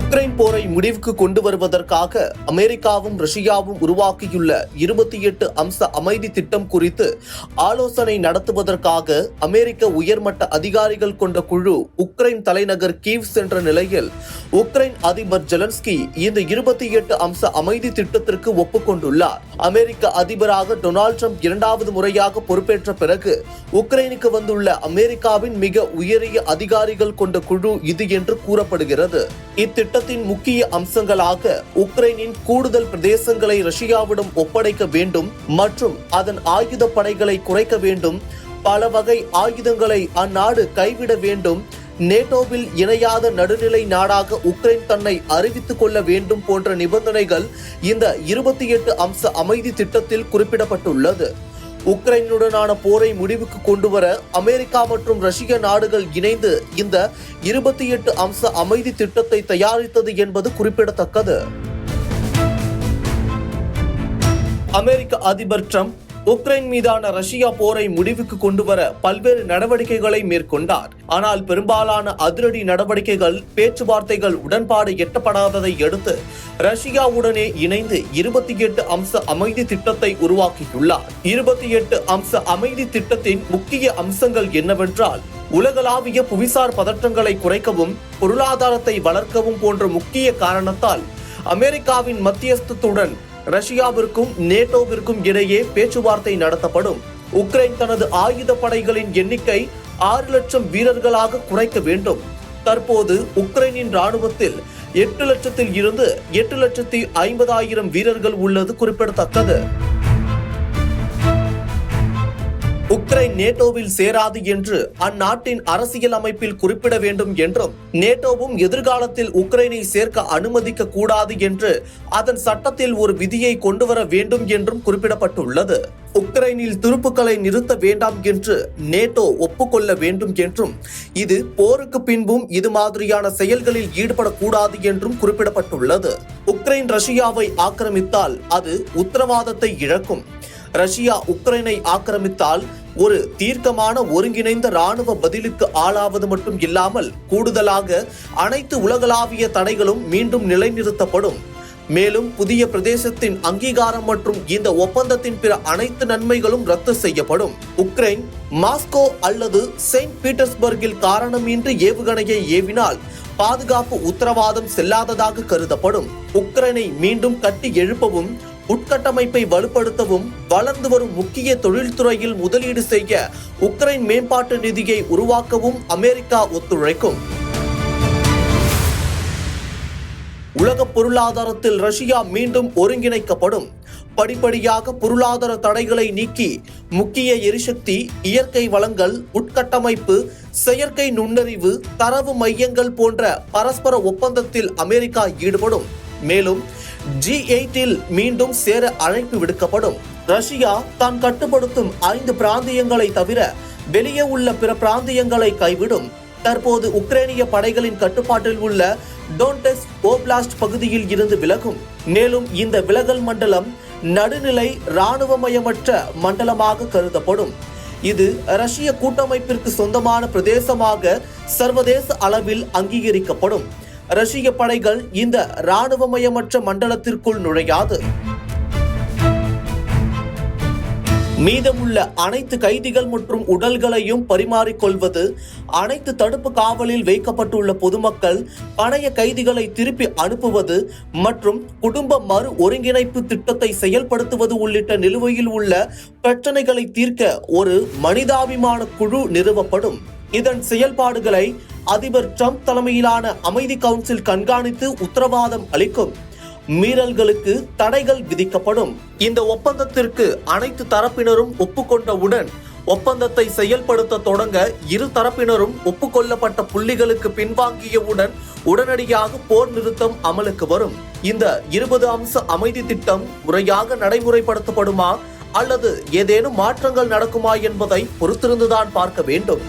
Ukraine போரை முடிவுக்கு கொண்டு வருவதற்காக அமெரிக்காவும் ரஷ்யாவும் உருவாக்கியுள்ள 28 அம்ச அமைதி திட்டம் குறித்து ஆலோசனை நடத்துவதற்காக அமெரிக்க உயர்மட்ட அதிகாரிகள் கொண்ட குழு உக்ரைன் தலைநகர் கீவ் சென்ற நிலையில் உக்ரைன் அதிபர் ஜெலன்ஸ்கி இந்த 28 அம்ச அமைதி திட்டத்திற்கு ஒப்புக்கொண்டுள்ளார். அமெரிக்க அதிபராக டொனால்ட் ட்ரம்ப் இரண்டாவது முறையாக பொறுப்பேற்ற பிறகு உக்ரைனுக்கு வந்துள்ள அமெரிக்காவின் மிக உயரிய அதிகாரிகள் கொண்ட குழு இது என்று கூறப்படுகிறது. இத்திட்டத்தின் முக்கிய அம்சங்களாக உக்ரைனின் கூடுதல் பிரதேசங்களை ரஷ்யாவிடம் ஒப்படைக்க வேண்டும் மற்றும் அதன் ஆயுத படைகளை குறைக்க வேண்டும், பல வகை ஆயுதங்களை அந்நாடு கைவிட வேண்டும், நேட்டோவில் இணையாத நடுநிலை நாடாக உக்ரைன் தன்னை அறிவித்துக் கொள்ள வேண்டும் போன்ற நிபந்தனைகள் இந்த 28 அம்ச அமைதி திட்டத்தில் குறிப்பிடப்பட்டுள்ளது. உக்ரைனுடனான போரை முடிவுக்கு கொண்டுவர அமெரிக்கா மற்றும் ரஷ்ய நாடுகள் இணைந்து இந்த 28 அம்ச அமைதி திட்டத்தை தயாரித்தது என்பது குறிப்பிடத்தக்கது. அமெரிக்க அதிபர் ட்ரம்ப் உக்ரைன் மீதான ரஷ்யா போரை முடிவுக்கு கொண்டுவர பல்வேறு நடவடிக்கைகளை மேற்கொண்டார். ஆனால் பெரும்பாலான அதிரடி நடவடிக்கைகள், பேச்சுவார்த்தைகள் உடன்பாடு எட்டப்படாததை அடுத்து ரஷ்யாவுடனே இணைந்து 28 அம்ச அமைதி திட்டத்தை உருவாக்கியுள்ளார். 28 அம்ச அமைதி திட்டத்தின் முக்கிய அம்சங்கள் என்னவென்றால், உலகளாவிய புவிசார் பதற்றங்களை குறைக்கவும் பொருளாதாரத்தை வளர்க்கவும் போன்ற முக்கிய காரணத்தால் அமெரிக்காவின் மத்தியஸ்தத்துடன் ரஷ்யாவிற்கும் நேட்டோவிற்கும் இடையே பேச்சுவார்த்தை நடத்தப்படும். உக்ரைன் தனது ஆயுத படைகளின் எண்ணிக்கை 6 லட்சம் வீரர்களாக குறைக்க வேண்டும். தற்போது உக்ரைனின் ராணுவத்தில் 8 லட்சத்தில் இருந்து 8,50,000 வீரர்கள் உள்ளது குறிப்பிடத்தக்கது. உக்ரைன் நேட்டோவில் சேராது என்று அந்நாட்டின் அரசியல் அமைப்பில் குறிப்பிட வேண்டும் என்றும், நேட்டோவும் எதிர்காலத்தில் உக்ரைனை சேர்க்க அனுமதிக்க கூடாது என்று அதன் சட்டத்தில் ஒரு விதியை கொண்டுவர வேண்டும் என்றும் குறிப்பிடப்பட்டுள்ளது. உக்ரைனில் துருப்புக்களை நிறுத்த வேண்டாம் என்று நேட்டோ ஒப்புக்கொள்ள வேண்டும் என்றும், இது போருக்கு பின்பும் இது மாதிரியான செயல்களில் ஈடுபடக்கூடாது என்றும் குறிப்பிடப்பட்டுள்ளது. உக்ரைன் ரஷ்யாவை ஆக்கிரமித்தால் அது உத்தரவாதத்தை இழக்கும். ரஷ்யா உக்ரைனை ஆக்கிரமித்தால் ஒரு தீர்க்கமான ஒருங்கிணைந்த ராணுவ பதிலுக்கு ஆளாவது மட்டும் இல்லாமல் கூடுதலாக அனைத்து உலகளாவிய தடைகளும் மீண்டும் நிலைநிறுத்தப்படும். மேலும் புதிய பிரதேசத்தின் அங்கீகாரம் மற்றும் இந்த ஒப்பந்தத்தின் பிற அனைத்து நன்மைகளும் ரத்து செய்யப்படும். உக்ரைன் மாஸ்கோ அல்லது செயின்ட் பீட்டர்ஸ்பர்கில் காரணமின்றி ஏவுகணையை ஏவினால் பாதுகாப்பு உத்தரவாதம் செல்லாததாக கருதப்படும். உக்ரைனை மீண்டும் கட்டி எழுப்பவும், உட்கட்டமைப்பை வலுப்படுத்தவும், வளர்ந்து வரும் முக்கிய தொழில்துறையில் முதலீடு செய்ய உக்ரைன் மேம்பாட்டு நிதியை உருவாக்கவும் அமெரிக்கா ஒத்துழைக்கும். உலக பொருளாதாரத்தில் ரஷ்யா மீண்டும் ஒருங்கிணைக்கப்படும். படிப்படியாக பொருளாதார தடைகளை நீக்கி முக்கிய எரிசக்தி, இயற்கை வளங்கள், உட்கட்டமைப்பு, செயற்கை நுண்ணறிவு, தரவு மையங்கள் போன்ற பரஸ்பர ஒப்பந்தத்தில் அமெரிக்கா ஈடுபடும். மேலும் G8 மீண்டும் சேர அழைப்பு விடுக்கப்படும். ரஷ்யா தான் கட்டுப்படுத்தும் 5 பிராந்தியங்களை தவிர வெளியே உள்ள பிற பிராந்தியங்களை கைவிடும். தற்போது உக்ரைனிய படைகளின் கட்டுப்பாட்டில் உள்ள டோன்டெஸ்க் ஓப்லாஸ்ட் பகுதியில் இருந்து விலகும். மேலும் இந்த விலகல் மண்டலம் நடுநிலை இராணுவமயமற்ற மண்டலமாக கருதப்படும். இது ரஷ்ய கூட்டமைப்பிற்கு சொந்தமான பிரதேசமாக சர்வதேச அளவில் அங்கீகரிக்கப்படும். ரஷ்ய படைகள் இந்த இராணுவமயமற்ற மண்டலத்திற்குள் நுழையாது. மீதமுள்ள அனைத்து கைதிகள் மற்றும் உடல்களையும் பரிமாறிக்கொள்வது, அனைத்து தடுப்பு காவலில் வைக்கப்பட்டுள்ள பொதுமக்கள், பணைய கைதிகளை திருப்பி அனுப்புவது மற்றும் குடும்ப மறு ஒருங்கிணைப்பு திட்டத்தை செயல்படுத்துவது உள்ளிட்ட நிலுவையில் உள்ள பிரச்சனைகளை தீர்க்க ஒரு மனிதாபிமான குழு நிறுவப்படும். இதன் செயல்பாடுகளை அதிபர் ட்ரம்ப் தலைமையிலான அமைதி கவுன்சில் கண்காணித்து உத்தரவாதம் அளிக்கும். மீறல்களுக்கு தடைகள் விதிக்கப்படும். இந்த ஒப்பந்தத்திற்கு அனைத்து தரப்பினரும் ஒப்புக்கொண்டவுடன் ஒப்பந்தத்தை செயல்படுத்த தொடங்க இரு தரப்பினரும் ஒப்புக்கொள்ளப்பட்ட புள்ளிகளுக்கு பின்வாங்கியவுடன் உடனடியாக போர் நிறுத்தம் அமலுக்கு வரும். இந்த 20 அம்ச அமைதி திட்டம் முறையாக நடைமுறைப்படுத்தப்படுமா அல்லது ஏதேனும் மாற்றங்கள் நடக்குமா என்பதை பொறுத்திருந்துதான் பார்க்க வேண்டும்.